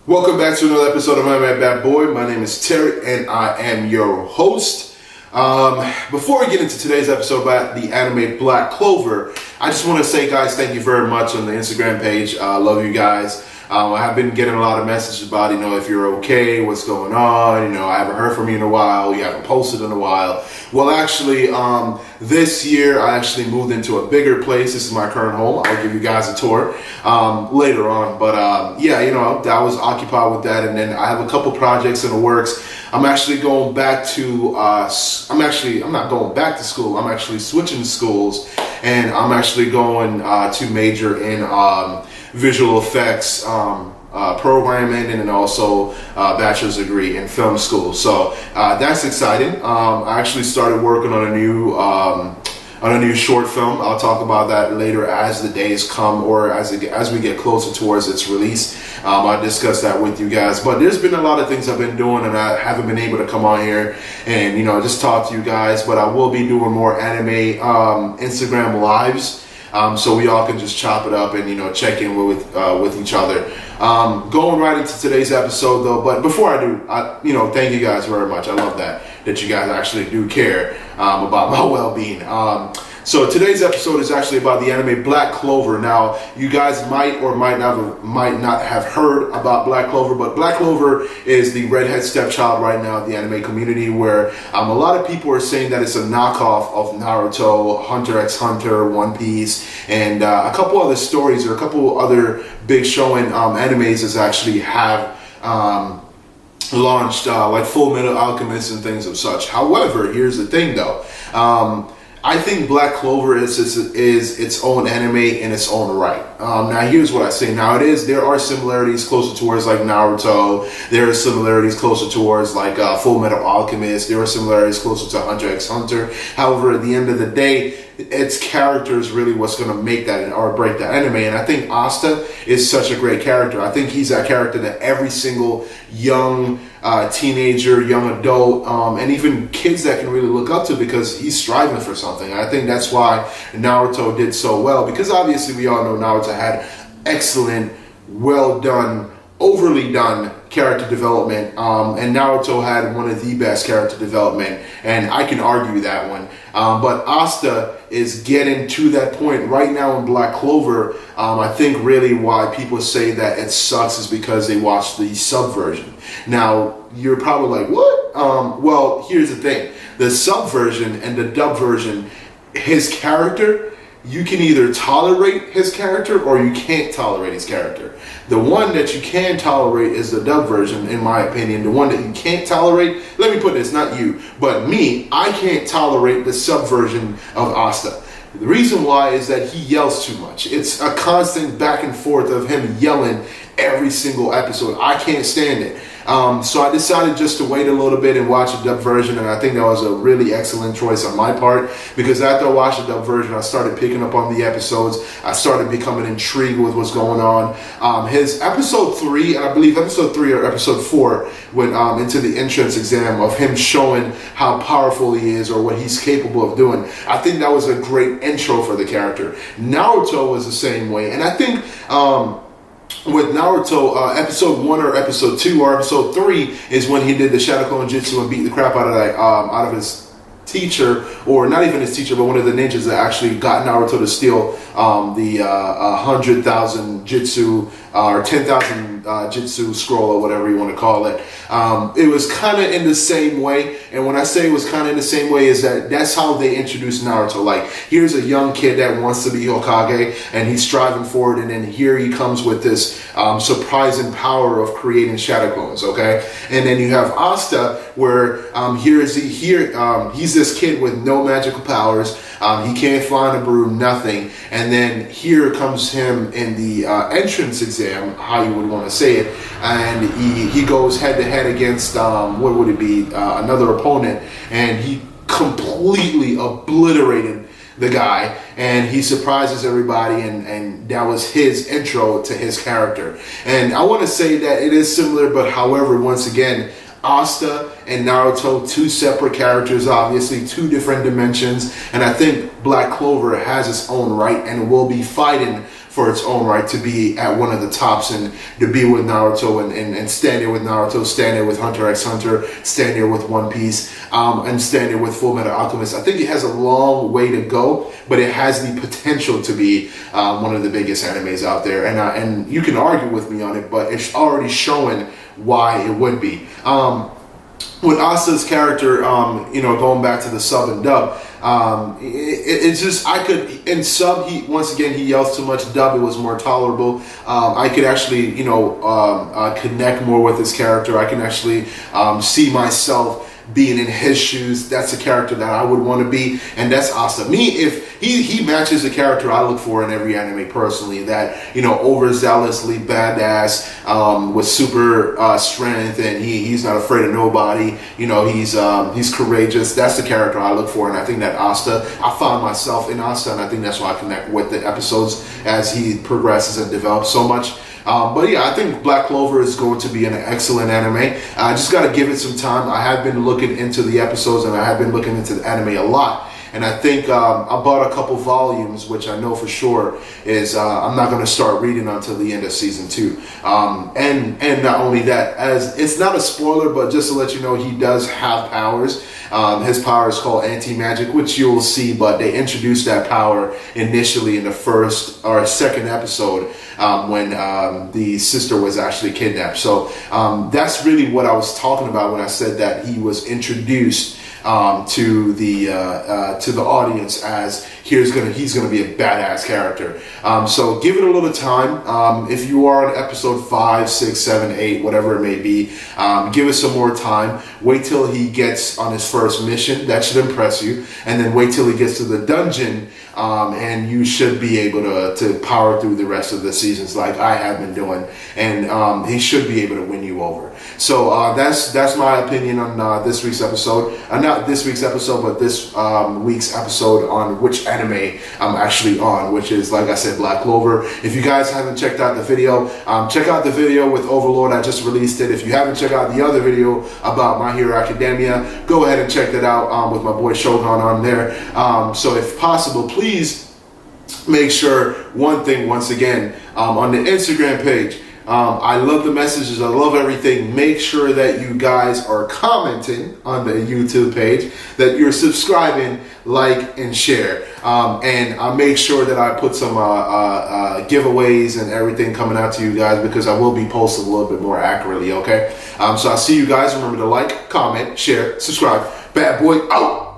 Welcome back to another episode of My Mad Bad Boy. My name is Terry and I am your host. Before we get into today's episode about the anime Black Clover, I just want to say, guys, thank you very much on the Instagram page. I love you guys. I have been getting a lot of messages about, if you're okay, what's going on. I haven't heard from you in a while. You haven't posted in a while. Well, actually, this year I actually moved into a bigger place. This is my current home. I'll give you guys a tour later on. But I was occupied with that, and then I have a couple projects in the works. I'm actually going back to. I'm not going back to school. I'm actually switching schools, and I'm actually going to major in visual effects programming, and then also a bachelor's degree in film school. So that's exciting. I actually started working on a new short film. I'll talk about that later as the days come, or as we get closer towards its release. I'll discuss that with you guys. But there's been a lot of things I've been doing, and I haven't been able to come on here and just talk to you guys. But I will be doing more anime Instagram lives. So we all can just chop it up and check in with each other. Going right into today's episode though, but before I do, thank you guys very much. I love that you guys actually do care about my well-being. So today's episode is actually about the anime Black Clover. Now, you guys might or might not have heard about Black Clover, but Black Clover is the redhead stepchild right now in the anime community, where a lot of people are saying that it's a knockoff of Naruto, Hunter x Hunter, One Piece, and a couple other stories, or a couple other big showing animes that actually have launched, like Full Metal Alchemist and things of such. However, here's the thing though. I think Black Clover is its own anime in its own right. Now, here's what I say. Now, there are similarities closer towards like Naruto. There are similarities closer towards like Full Metal Alchemist. There are similarities closer to Hunter x Hunter. However, at the end of the day, its character is really what's going to make that or break that anime. And I think Asta is such a great character. I think he's that character that every single young teenager, young adult, and even kids that can really look up to, because he's striving for something. And I think that's why Naruto did so well, because obviously we all know Naruto had excellent, well done, overly done character development, and Naruto had one of the best character development, and I can argue that one. But Asta is getting to that point right now in Black Clover. I think really why people say that it sucks is because they watched the sub version. Now, you're probably like, what? Well, here's the thing. The sub version and the dub version, his character, you can either tolerate his character or you can't tolerate his character. The one that you can tolerate is the dub version, in my opinion. The one that you can't tolerate, let me put this, not you, but me, I can't tolerate the sub version of Asta. The reason why is that he yells too much. It's a constant back and forth of him yelling every single episode. I can't stand it. So I decided just to wait a little bit and watch a dub version, and I think that was a really excellent choice on my part, because after I watched the dub version, I started picking up on the episodes. I started becoming intrigued with what's going on. His episode 3, and I believe episode 3 or episode 4, went into the entrance exam of him showing how powerful he is or what he's capable of doing. I think that was a great intro for the character. Naruto was the same way, and I think with Naruto, episode 1 or episode 2 or episode 3 is when he did the Shadow Clone Jutsu and beat the crap out of his teacher, or not even his teacher, but one of the ninjas that actually got Naruto to steal the 100,000 Jutsu or 10,000 Jutsu scroll, or whatever you want to call it. It was kind of in the same way, and when I say it was kind of in the same way, is that's how they introduced Naruto. Like, here's a young kid that wants to be Hokage, and he's striving for it, and then here he comes with this surprising power of creating shadow clones, okay? And then you have Asta, where he's this kid with no magical powers. He can't fly on a broom, nothing. And then here comes him in the entrance exam, how you would want to say it, and he goes head to head against what would it be, another opponent, and he completely obliterated the guy, and he surprises everybody, and that was his intro to his character. And I want to say that it is similar, but however, once again, Asta and Naruto, two separate characters, obviously, two different dimensions, and I think Black Clover has its own right and will be fighting for its own right to be at one of the tops and to be with Naruto and stand there with Naruto, stand there with Hunter x Hunter, stand there with One Piece, and stand there with Full Metal Alchemist. I think it has a long way to go, but it has the potential to be one of the biggest animes out there. And you can argue with me on it, but it's already showing why it would be. With Asta's character, going back to the sub and dub, it's just, I could, in sub, he yells too much. Dub, it was more tolerable. I could actually, connect more with his character. I can actually see myself being in his shoes. That's a character that I would want to be, and that's Asta. Me, if he matches the character I look for in every anime personally, that overzealously badass, with super strength, and he's not afraid of nobody. He's courageous. That's the character I look for, and I think that Asta, I found myself in Asta, and I think that's why I connect with the episodes as he progresses and develops so much. But yeah, I think Black Clover is going to be an excellent anime. I just got to give it some time. I have been looking into the episodes, and I have been looking into the anime a lot. And I think I bought a couple volumes, which I know for sure is I'm not going to start reading until the end of season 2. And not only that, as it's not a spoiler, but just to let you know, he does have powers. His power is called anti-magic, which you'll see, but they introduced that power initially in the first or second episode when the sister was actually kidnapped. So that's really what I was talking about when I said that he was introduced to the audience as he's gonna be a badass character. So give it a little time. If you are on episode 5, 6, 7, 8, whatever it may be, give it some more time. Wait till he gets on his first mission. That should impress you. And then wait till he gets to the dungeon, and you should be able to power through the rest of the seasons like I have been doing. And he should be able to win you over. So that's my opinion on this week's episode. Not this week's episode, but this week's episode on which anime I'm actually on, which is, like I said, Black Clover. If you guys haven't checked out the video, check out the video with Overlord. I just released it. If you haven't checked out the other video about My Hero Academia, go ahead and check that out with my boy Shogun on there. So if possible, please make sure one thing, once again, on the Instagram page, I love the messages. I love everything. Make sure that you guys are commenting on the YouTube page, that you're subscribing, like, and share. And I make sure that I put some giveaways and everything coming out to you guys, because I will be posting a little bit more accurately, okay? So I'll see you guys. Remember to like, comment, share, subscribe. Bad boy out.